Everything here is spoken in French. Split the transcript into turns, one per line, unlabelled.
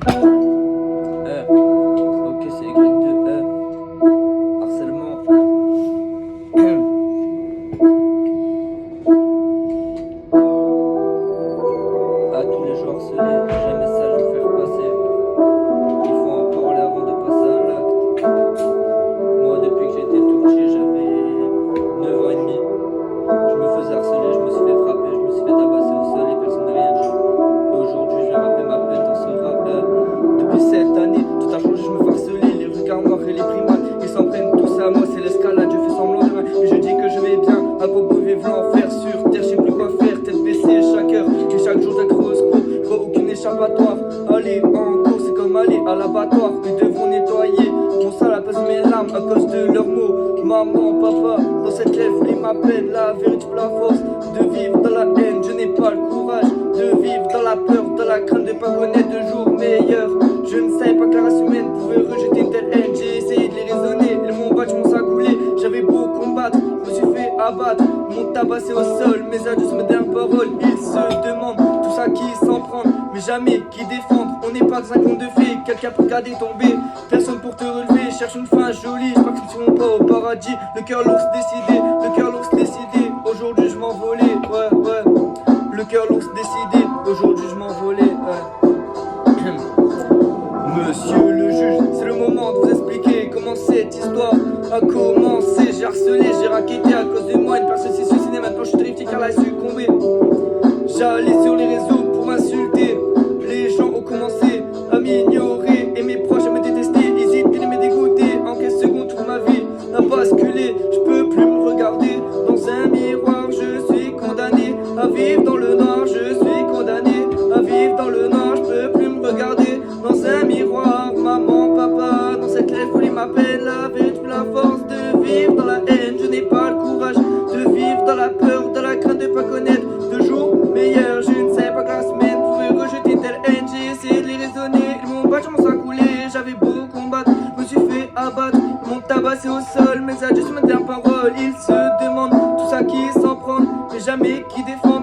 Ok, c'est Y2. Harcèlement. À tous les jours harcelés, j'ai un message à faire passer. Il faut en parler avant de passer à l'acte. Moi, depuis que j'étais tout petit, j'avais 9 ans et demi. Je me faisais harceler, je me suis fait frapper, je me suis fait tabasser au sol et personne n'a rien dit. Et aujourd'hui, je vais rapper ma peine dans ce rap. Depuis cette année, tout a changé, je me fais harceler. Les regards noirs et les primates, ils s'en prennent tous à moi, c'est l'escalade. Je fais semblant de rien et je dis que je vais bien. À propos vivre l'enfer sur terre, je sais plus quoi faire. Tête baissée chaque heure et chaque jour j'accroche au secours. Je vois aucune échappatoire. Aller en cours, c'est comme aller à l'abattoir. Ils devront nettoyer mon sale à cause de mes larmes, à cause de leurs mots. Maman, papa, dans cette lèvre, il m'appelle la véritable la force de vivre dans la haine. Je n'ai pas le courage de vivre dans la peur, dans la crainte de pas connaître de jours meilleurs. Je ne savais pas que la race humaine pouvait rejeter une telle haine. J'ai essayé de les raisonner, ils m'ont battu, mon sang coulé. J'avais beau combattre, je me suis fait abattre, m'ont tabassé au sol. Mes adultes me donnent parole, ils se demandent tout ça qui s'en prendre, mais jamais qui défendre. On n'est pas dans un conte de fées, quelqu'un pour regarder tomber, personne pour te relever. Cherche une fin jolie, je crois que nous ne serons pas au paradis. Le cœur l'ours décidé, le cœur l'ours décidé. Aujourd'hui je m'envolais, ouais. Le cœur l'ours décidé, aujourd'hui je m'envolais, ouais. Monsieur le juge, c'est le moment de vous expliquer comment cette histoire a commencé. J'ai harcelé, j'ai raquetté à cause de moi. Une personne s'est suicidée, maintenant je suis terrifié car elle a succombé. J'allais sur les réseaux pour m'insulter. Les gens ont commencé à m'ignorer et mes proches à me détester. Hésite, bien me dégoûter. En quelques secondes, toute ma vie a basculé. Je peux plus me regarder dans un miroir. Je suis condamné à vivre dans le noir. Je suis condamné à vivre dans le noir. Je peux plus me regarder dans un miroir. Maman, papa, dans cette lettre, folie m'appelle la vérité, la force de vivre dans la haine. Je n'ai pas le courage de vivre dans la peur, dans la crainte de pas connaître de jours meilleurs. Je ne savais pas que la semaine pouvait rejeter une telle haine. J'ai essayé de les raisonner, ils m'ont battu, mon sang coulé. J'avais beau combattre, je me suis fait abattre, ils m'ont tabassé au sol. Mes adultes me donnent parole, ils se demandent tout ça qui s'en prend, mais jamais qui défend.